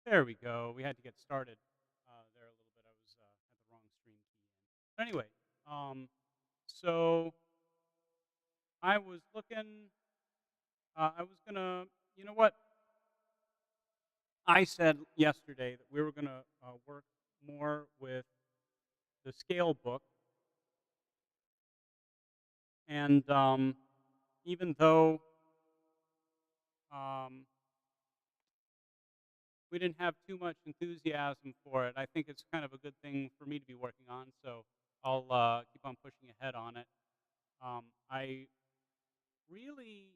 There we go. We had to get started there a little bit. I was had the wrong stream key in. But anyway, um, so I was looking. I was gonna. You know what? I said yesterday that we were gonna work more with the scale book, and even though um, we didn't have too much enthusiasm for it, I think it's kind of a good thing for me to be working on. So I'll keep on pushing ahead on it. I really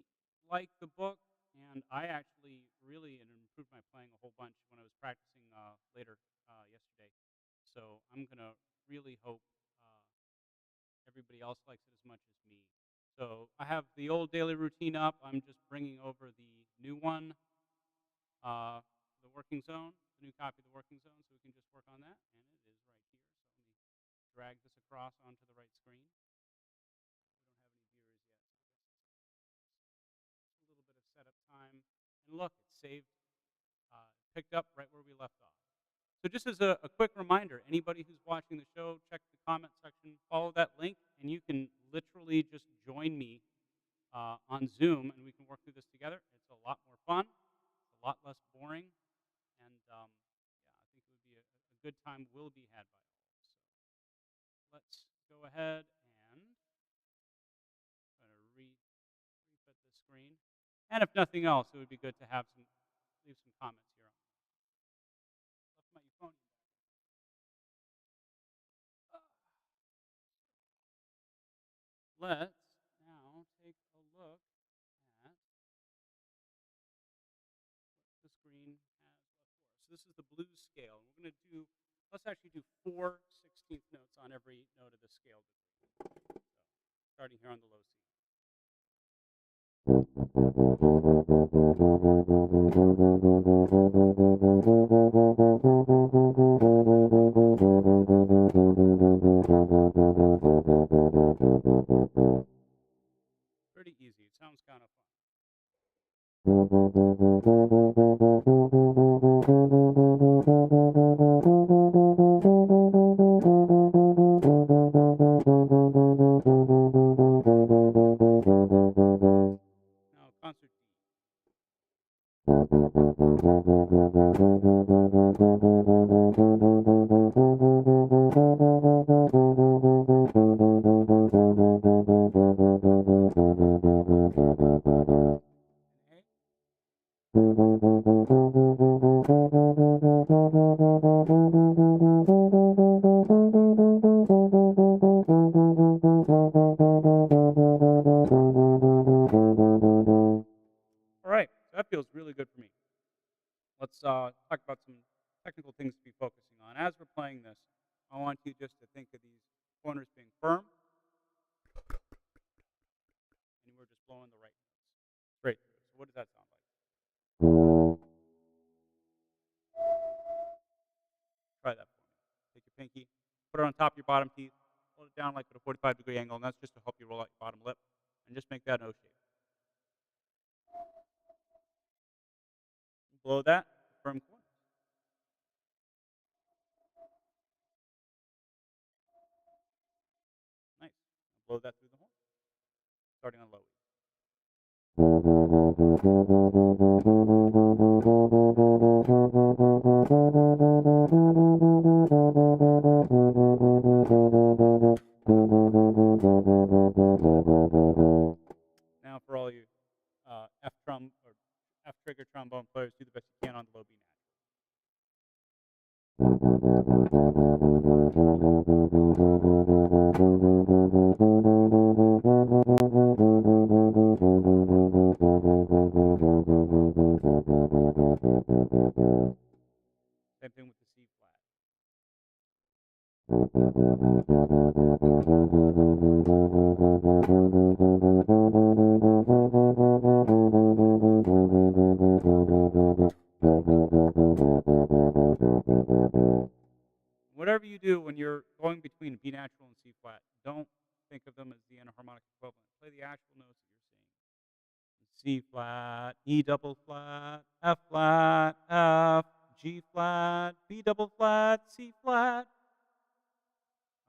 like the book, and I actually really improved my playing a whole bunch when I was practicing later yesterday. So I'm gonna really hope uh, everybody else likes it as much as me. So I have the old daily routine up. I'm just bringing over the new one, uh, the working zone, the new copy of the working zone, so we can just work on that. And it is right here. So let me drag this across onto the right screen. We don't have any viewers yet. A little bit of setup time. And look, it's saved, picked up right where we left off. So just as a quick reminder, anybody who's watching the show, check the comment section, follow that link, and you can literally just join me on Zoom, and we can work through this together. It's a lot more fun. It's a lot less boring. And yeah, I think it would be a good time will be had by all. So let's go ahead and try to refit the screen. And if nothing else, it would be good to have leave some comments here. Left my euphonium back. Let's now take a look at what the screen has left for us. So this is the blues scale. We're going to do, let's actually do 4/16 notes on every note of the scale. So starting here on the low C. Pretty easy. It sounds kind of fun. Now concert B. And all right, so that feels really good for me. Let's talk about some technical things to be focusing on. As we're playing this, I want you just to think of these corners being firm, and we're just blowing the right notes straight through. So what does that sound like? Try that for me. Take your pinky, put it on top of your bottom teeth, hold it down like at a 45-degree angle, and that's just to help you roll out your bottom lip, and just make that an O shape. Blow that, firm corners. Nice. Now blow that through the horn, starting on low E. Now for all you F trigger trombone players, do the best you can on the low B natural. Same thing with the C flat. Whatever you do when you're going between B natural and C flat, don't think of them as the enharmonic equivalent. Play the actual notes that you're seeing. C flat, E double flat, F, G flat, B double flat, C flat.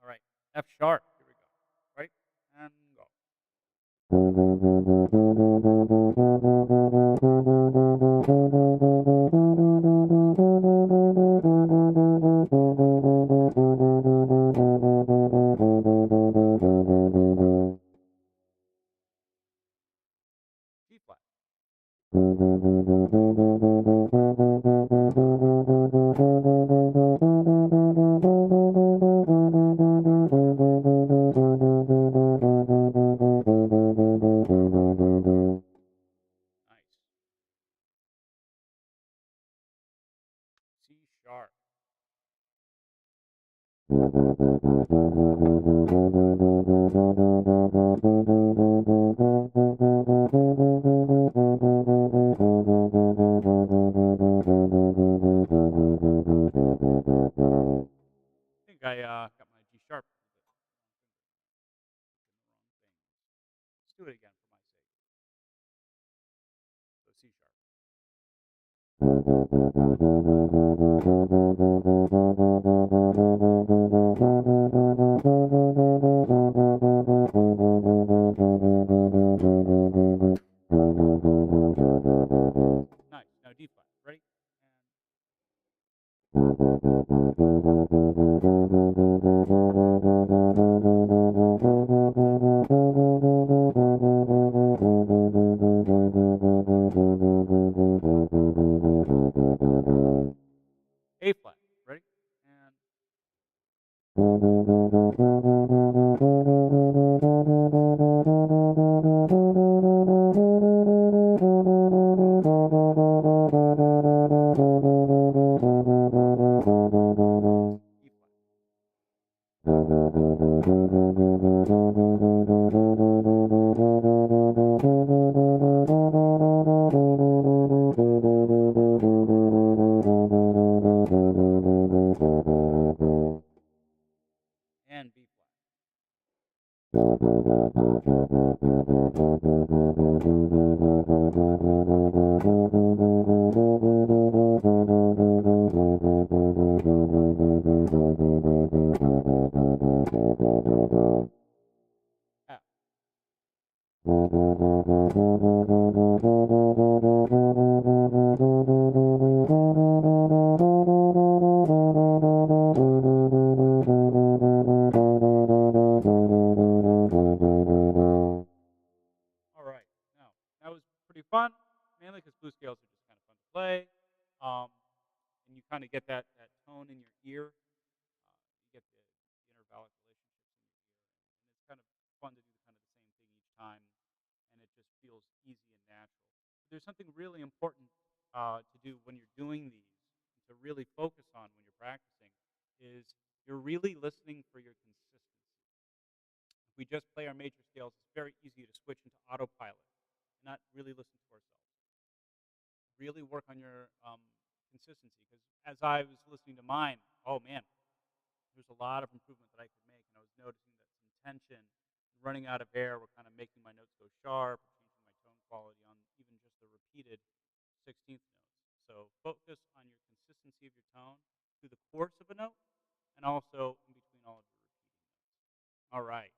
All right, F sharp. Here we go. Right and go. G flat. Nice. C sharp. I think I got my G sharp. Let's do it again for my sake. So C sharp. Nice. Now D flat. Ready? And A flat. Ready? And E flat. And B flat. F. All right. Now that was pretty fun, mainly because blues scales are just kind of fun to play, um, and you kind of get that tone in your ear. You get the intervallic relationships in your ear, and it's kind of fun to do kind of the same thing each time, and it just feels easy and natural. But there's something really important to do when you're doing these, and to really focus on when you're practicing, is you're really listening for your consistency. If we just play our major scales, it's very easy to switch into autopilot and not really listen to ourselves. Really work on your consistency, because as I was listening to mine, oh man, there's a lot of improvement that I could make, and I was noticing that some tension, running out of air, were kind of making my notes go sharp, or changing my tone quality on even just the repeated 16th notes. So focus on your consistency of your tone through the course of a note, and also in between all of your repeating notes. All right.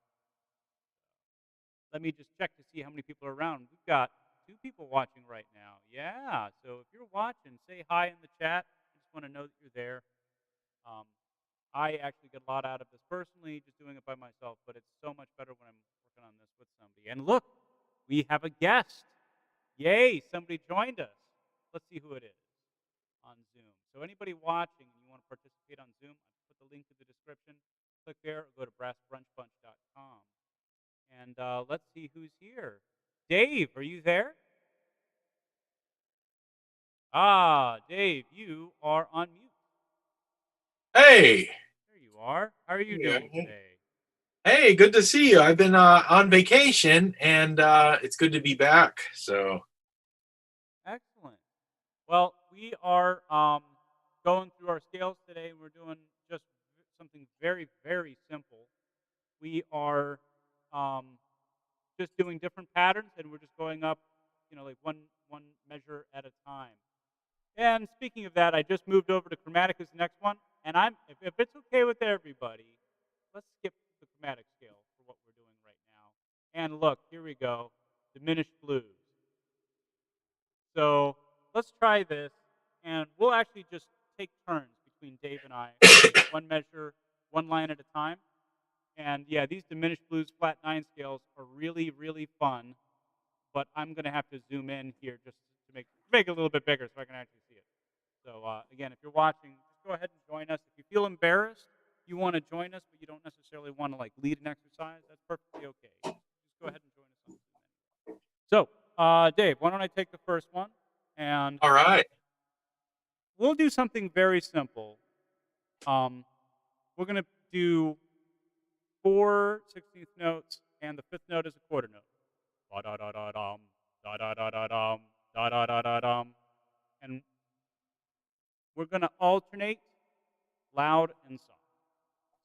Let me just check to see how many people are around. We've got 2 people watching right now. Yeah. So if you're watching, say hi in the chat. I just want to know that you're there. Um, I actually get a lot out of this personally, just doing it by myself, but it's so much better when I'm working on this with somebody. And look, we have a guest. Yay, somebody joined us. Let's see who it is on Zoom. So anybody watching and you want to participate on Zoom, I put the link in the description. Click there or go to brassbrunchbunch.com. And let's see who's here. Dave, are you there? Ah, Dave, you are on mute. Hey. There you are. How are you Yeah. doing today? Hey, good to see you. I've been on vacation, and it's good to be back. So, Excellent. Well, we are going through our scales today. We're doing just something very, very simple. We are um, just doing different patterns, and we're just going up, like one measure at a time. And speaking of that, I just moved over to chromatic as the next one, and if it's okay with everybody, let's skip the chromatic scale for what we're doing right now. And look, here we go, diminished blues. So let's try this, and we'll actually just take turns between Dave and I, one measure, one line at a time. And yeah, these diminished blues flat 9 scales are really, really fun, but I'm going to have to zoom in here just to make it a little bit bigger so I can actually see it. So again, if you're watching, just go ahead and join us. If you feel embarrassed, you want to join us, but you don't necessarily want to like lead an exercise, that's perfectly okay. Just go ahead and join us on Zoom. So, Dave, why don't I take the first one, and All right. we'll do something very simple. We're going to do 4/16 notes, and the fifth note is a quarter note. Da da da da dum, da da da da dum, da da da da dum, and we're going to alternate loud and soft.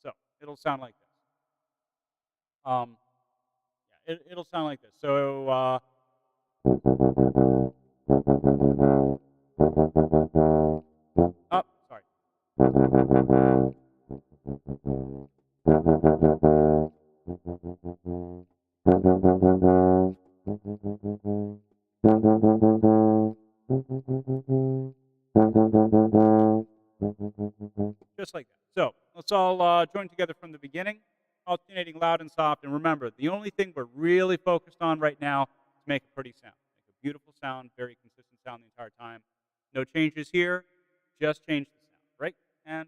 So it'll sound like this. Yeah, it'll sound like this. So, oh, sorry. Just like that. So let's all join together from the beginning, alternating loud and soft. And remember, the only thing we're really focused on right now is make a pretty sound. Make a beautiful sound, very consistent sound the entire time. No changes here, just change the sound, right? And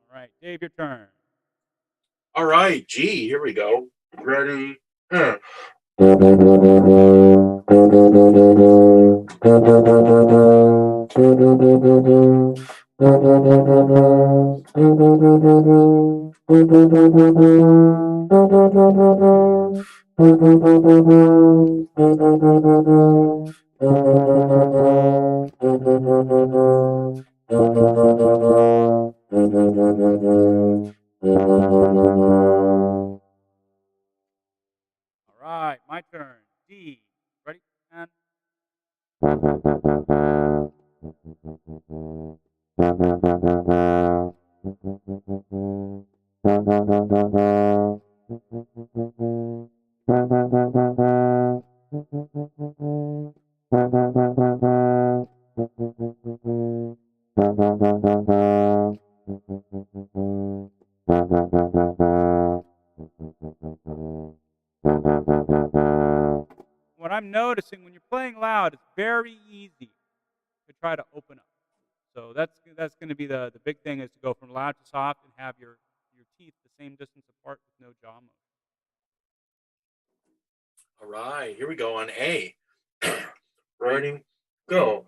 all right, Dave, your turn. All right. G. Here we go. Ready? All right, my turn. D. Ready? And what I'm noticing when you're playing loud, it's very easy to try to open up. So that's going to be the big thing is to go from loud to soft and have your teeth the same distance apart with no jaw motion. All right. Here we go on A. Ready? Go.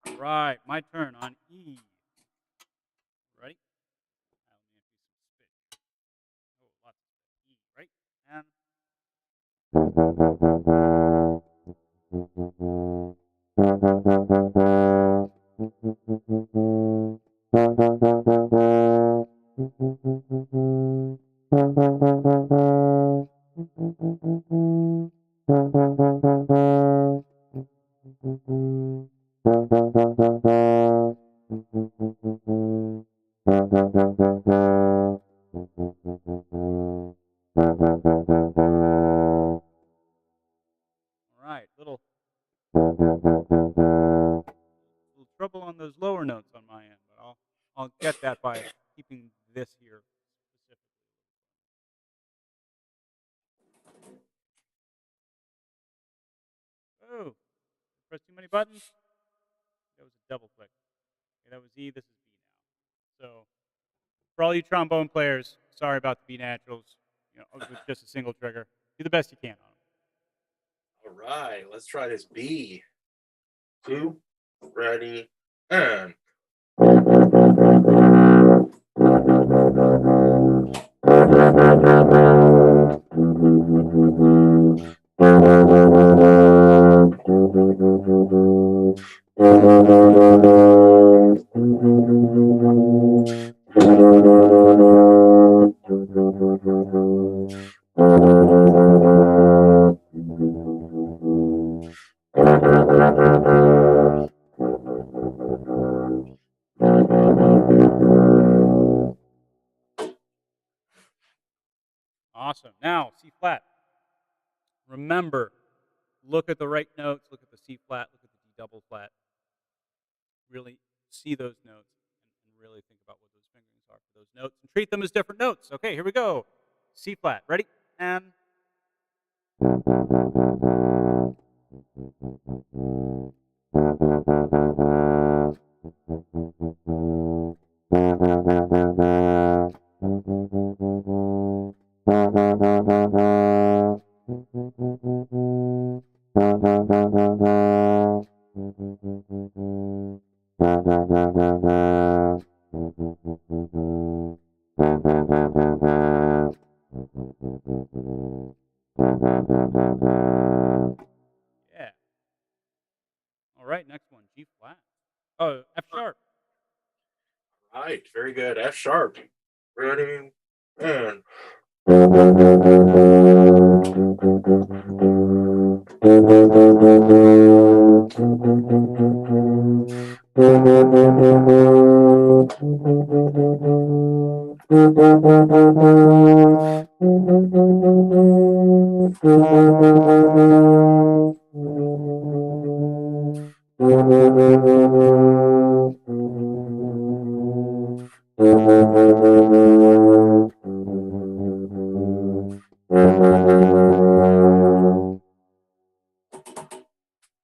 All right, my turn on E. Ready? Now let me infuse some spit. Oh, lots of spit. E. Right? And all right, little trouble on those lower notes, I'll get that by keeping this here specifically. Oh, press too many buttons. That was a double click. Okay, that was E. This is B now. So for all you trombone players, sorry about the B naturals. With just a single trigger. Do the best you can on them. All right, let's try this B. 2, ready, and. Awesome. Now, C flat. Remember, look at the right notes, look at the C flat, look at the D double flat. Really see those notes and really think about what those fingerings are for those notes and treat them as different notes. Okay, here we go. C flat. Ready? And yeah. All right, next one, G flat. Oh, F sharp. All right, very good. F sharp. Ready, and.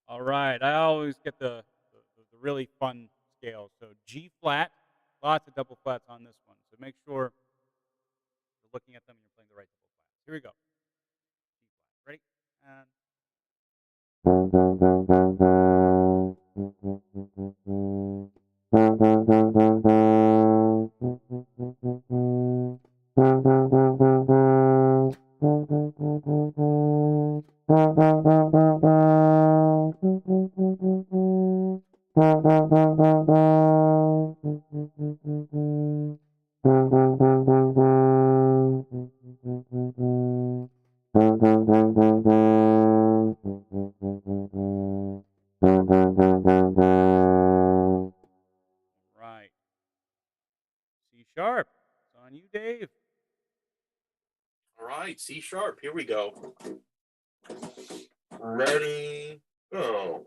All right, I always get the really fun scale. So G flat, lots of double flats on this one. So make sure you're looking at them and you're playing the right double flats. Here we go. G flat. Ready? And right. C sharp. It's on you, Dave. All right, C sharp. Here we go. Ready, go.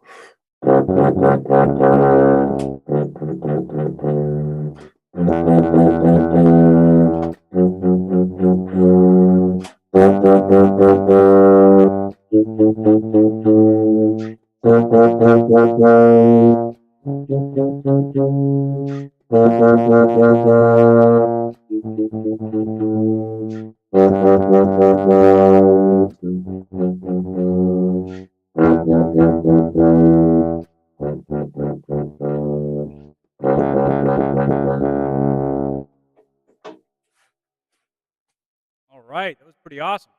All right, that was pretty awesome.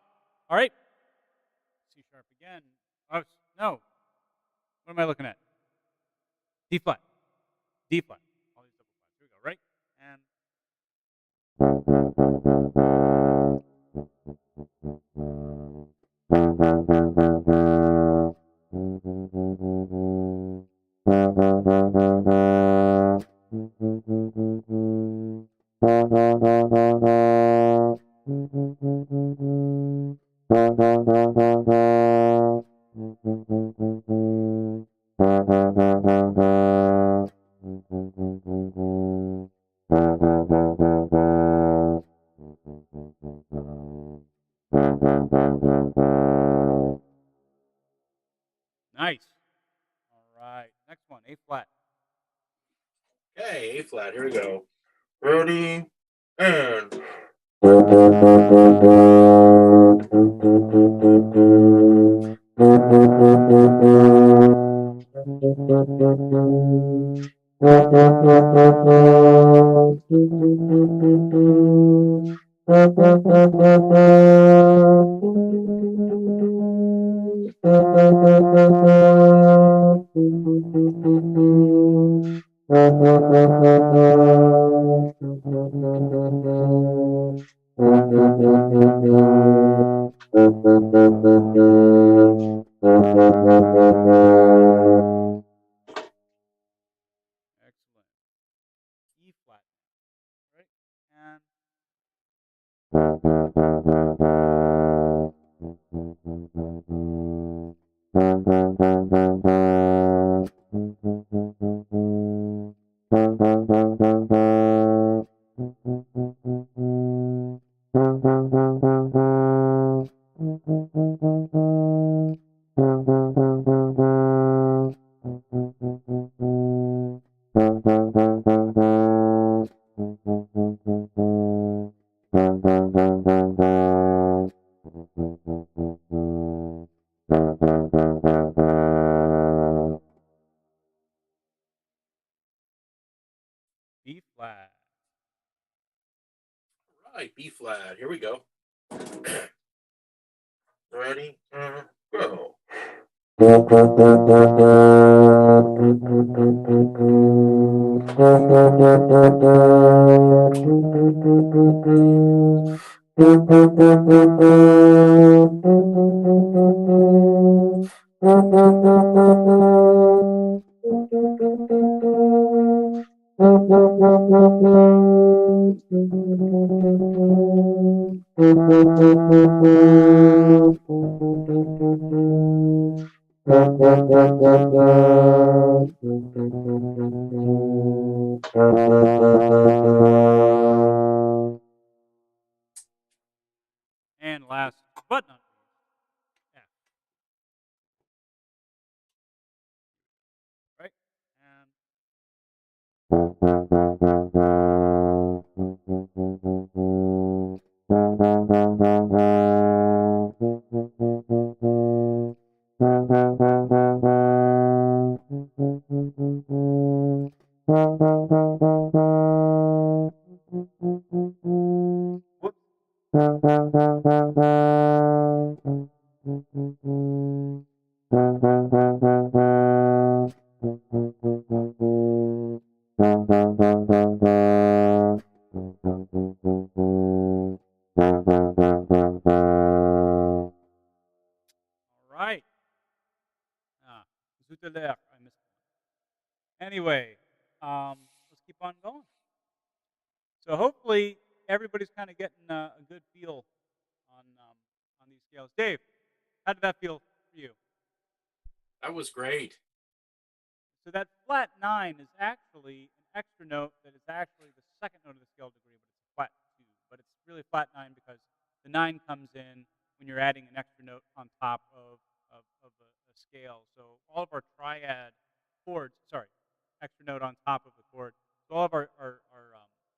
All right, C sharp again. Oh, no. What am I looking at? D flat. D flat. All these double flats. Here we go. Right? And Okay, A flat. Here we go. Ready and. Excellent. E flat, right? And B flat. Right, B flat. Here we go. Ready and go. And last but not least, F, right? And whoops. All right. Ah, zut à l'heure. I missed one. Anyway, let's keep on going. So hopefully everybody's kind of getting a good feel on these scales. Dave, how did that feel for you? That was great. So that flat 9 is actually an extra note that is actually the second note of the scale degree, but it's a flat 2. But it's really flat 9 because the 9 comes in when you're adding an extra note on top of a scale. So all of our triad chords, sorry, extra note on top of the chord. So all of our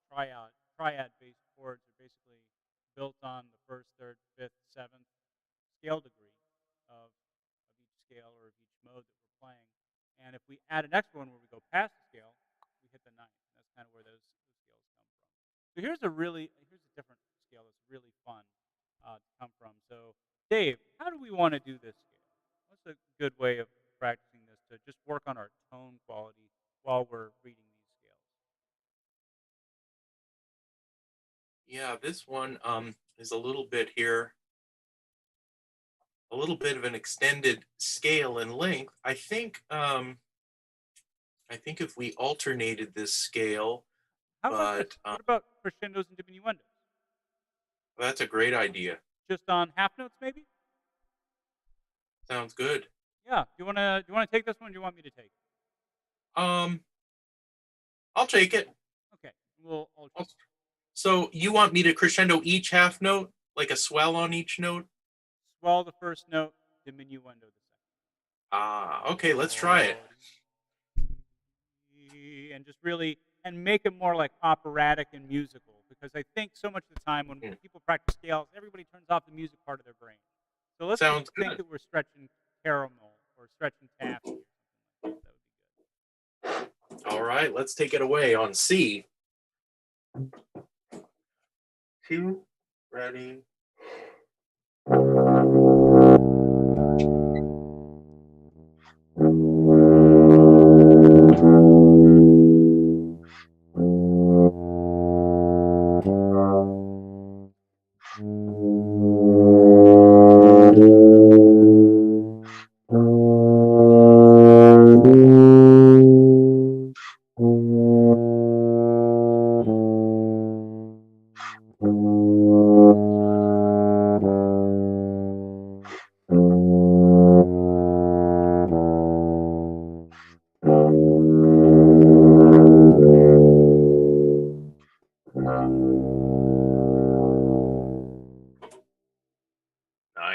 triad based chords are basically built on the first, third, fifth, seventh scale degree of each scale or of each mode that we're playing. And if we add an extra one where we go past the scale, we hit the ninth. That's kind of where those scales come from. So here's a different scale that's really fun to come from. So Dave, how do we want to do this scale? What's a good way of practicing this to just work on our tone quality while we're reading these scales? Yeah, this one is a little bit here, a little bit of an extended scale in length. I think if we alternated this scale, How about this? but What about crescendos and diminuendos? that's a great idea. Just on half notes, maybe? Sounds good. Yeah. Do you wanna take this one? Or do you want me to take it? Um, I'll take it. Okay. We'll alternate. I'll- So you want me to crescendo each half note, like a swell on each note? Swell the first note, diminuendo the Ah, okay, let's try it. second. And just really, and make it more like operatic and musical. Because I think so much of the time when Mm, people practice scales, everybody turns off the music part of their brain. So let's just sounds think good. that we're stretching caramel or stretching taffy or something like that. That would be good. All right, let's take it away on C. Two, ready.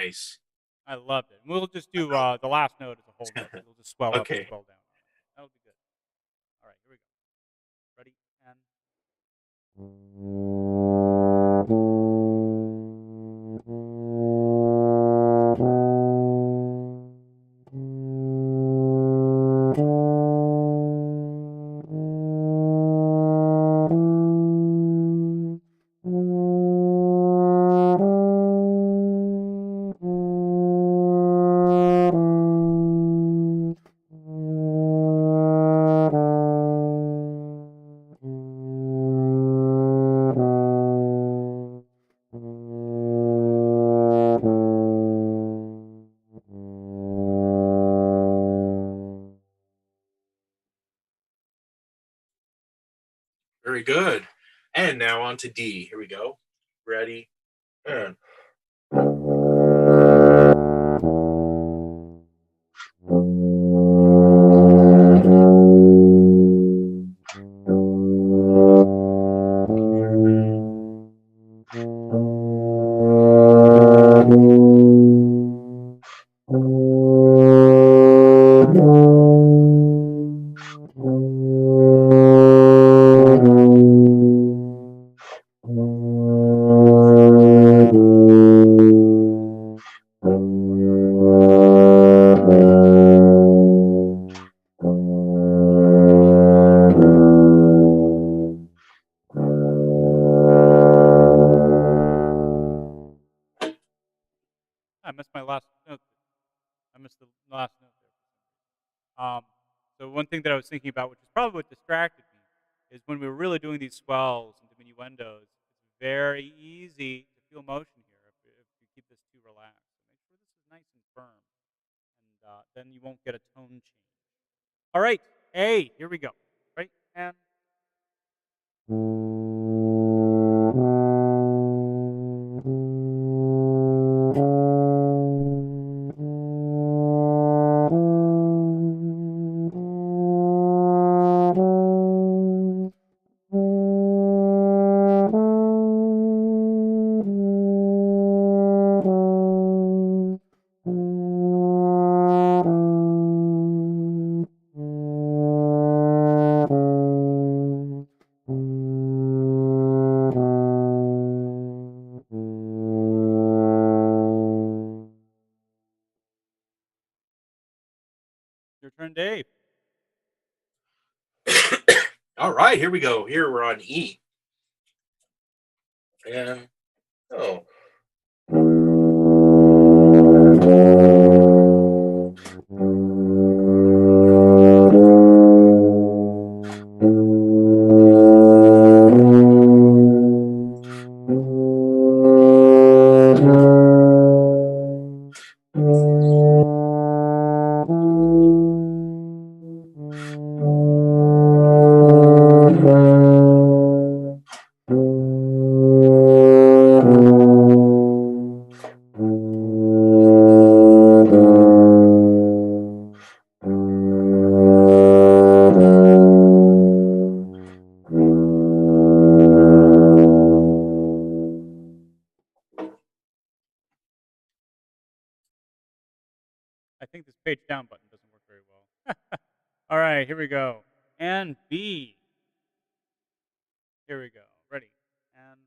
Nice. I loved it. And we'll just do the last note as a whole note. We'll just swell up and Okay. swell down on it. That'll be good. All right, here we go. Ready? And Very good. And now on to D. Here we go. Ready? And I missed my last note. I missed the last note there. So one thing that I was thinking about, which is probably what distracted me, is when we were really doing these swells and diminuendos. It's very easy to feel motion here if you keep this too relaxed. So make sure this is nice and firm, and then you won't get a tone change. All right, A. Here we go. Right, and your turn, Dave. all right, here we go. Here we're on E. And oh. I think this page down button doesn't work very well. All right, here we go. And B. Here we go. Ready? And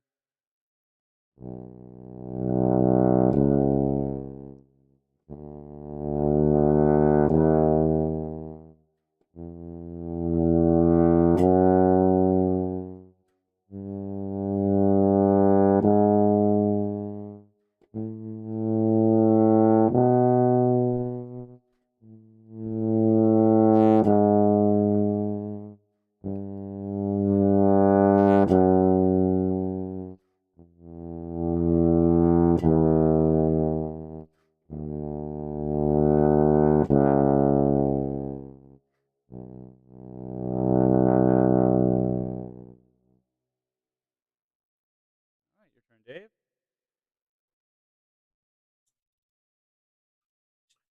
all right, your turn, Dave.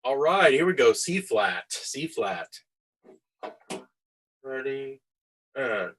All right, here we go. C flat. C flat. Ready? And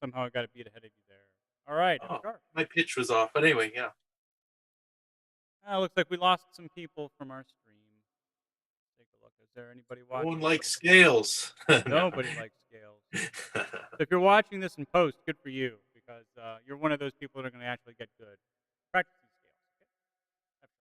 Somehow I got a beat ahead of you there. All right, F oh, sharp. my pitch was off. But anyway, yeah. Looks like we lost some people from our stream. Take a look. Is there anybody No one watching? likes scales. No. Nobody likes scales. So if you're watching this in post, good for you because you're one of those people that are going to actually get good. Practice these scales. Okay?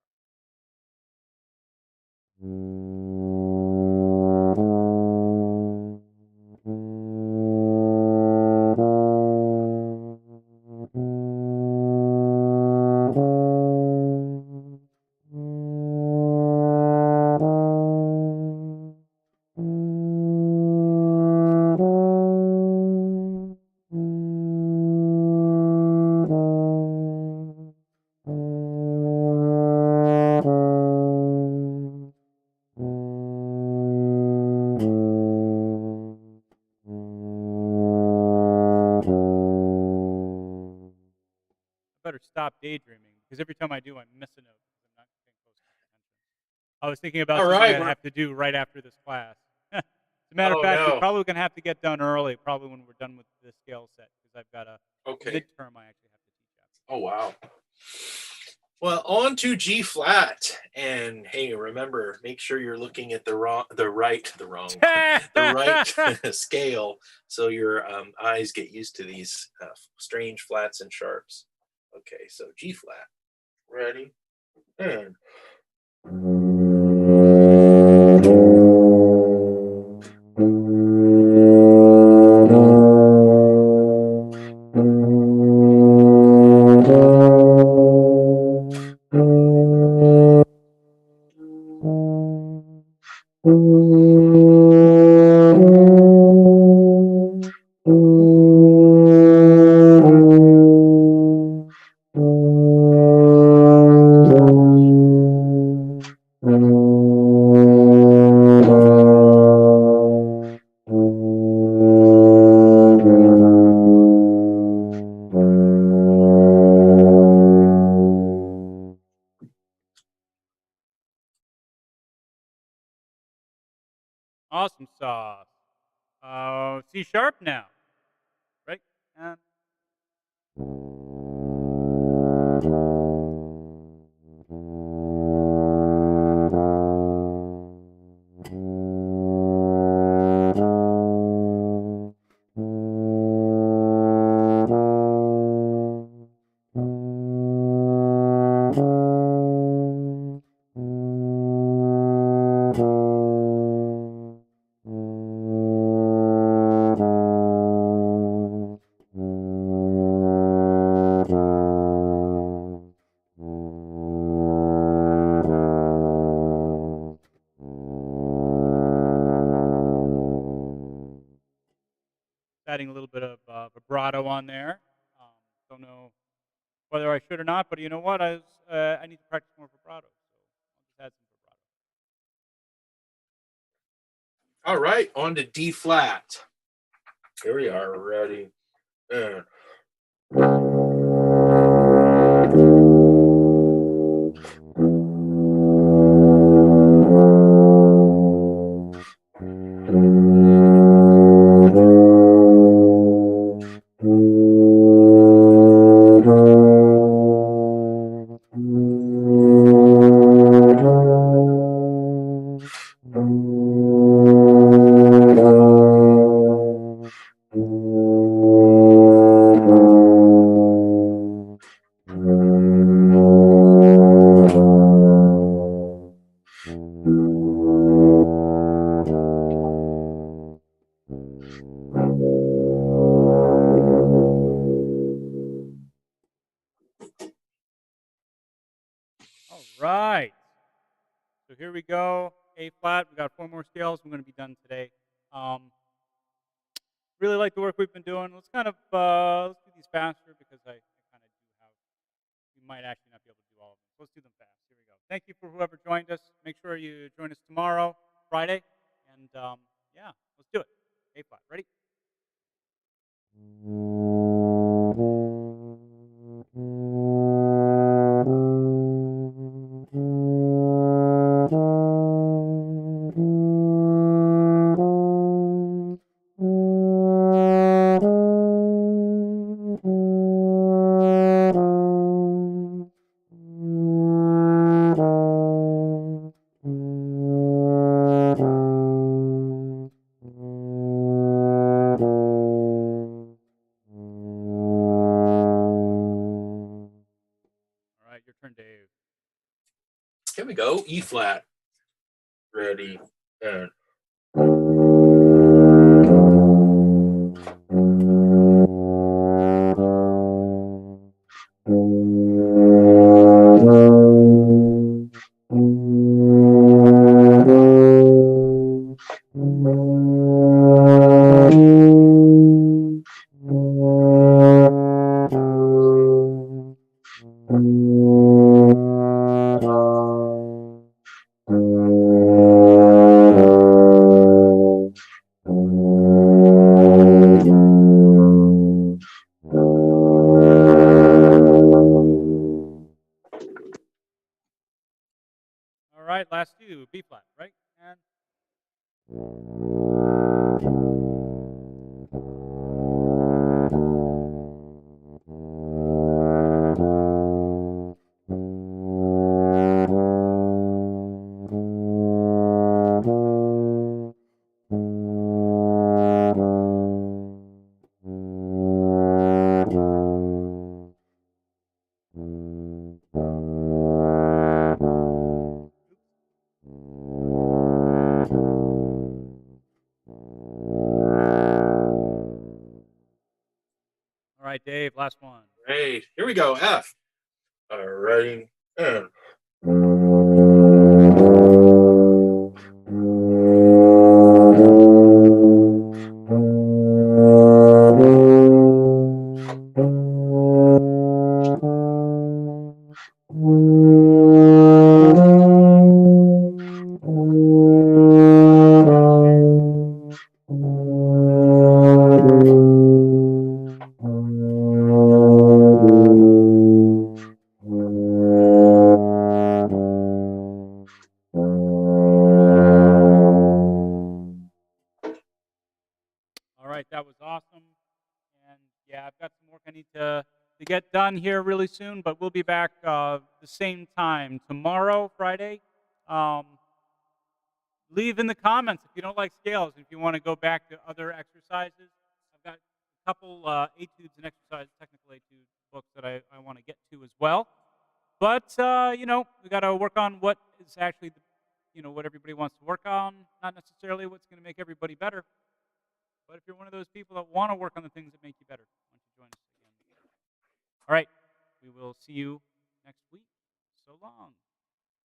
F I better stop daydreaming because every time I do, I miss a note because I'm not paying close attention. I was thinking about All something right, I'd we're have to do right after this class. As a matter of oh fact, we're no. probably going to have to get done early, probably when we're done with the scale set because I've got a Okay. midterm I actually have to teach after. Oh wow. Well, on to G flat. And hey, remember, make sure you're looking at the wrong one, the right scale, so your eyes get used to these strange flats and sharps. Okay, so G flat. Ready? And Awesome sauce. C sharp now, right? And adding a little bit of vibrato on there. Um, don't know whether I should or not, but you know what? I need to practice more vibrato, so I'll just add some vibrato. All right, on to D flat. Here we are, ready. And All right. So here we go. A flat. We got 4 more scales. We're going to be done today. Really like the work we've been doing. Let's kind of let's do these faster because I kind of do have. We might actually not be able to do all of them. So let's do them fast. Here we go. Thank you for whoever joined us. Make sure you join us tomorrow, Friday, and yeah, let's do it. A flat. Ready? All right, your turn, Dave. here we go, E flat. Ready. And All right, last two. B flat, right? And all right, Dave. Last one. great. Here we go, F. All righty. And All right, that was awesome. And yeah, I've got some work I need to get done here really soon, but we'll be back the same time tomorrow, Friday. Um, leave in the comments if you don't like scales, if you want to go back to other exercises. I've got a couple etudes and exercises, technical etude books that I want to get to as well. But you know, we got to work on what is actually, what everybody wants to work on, not necessarily what's going to make everybody better. But if you're one of those people that want to work on the things that make you better, why don't you join us again? All right, we will see you next week. So long.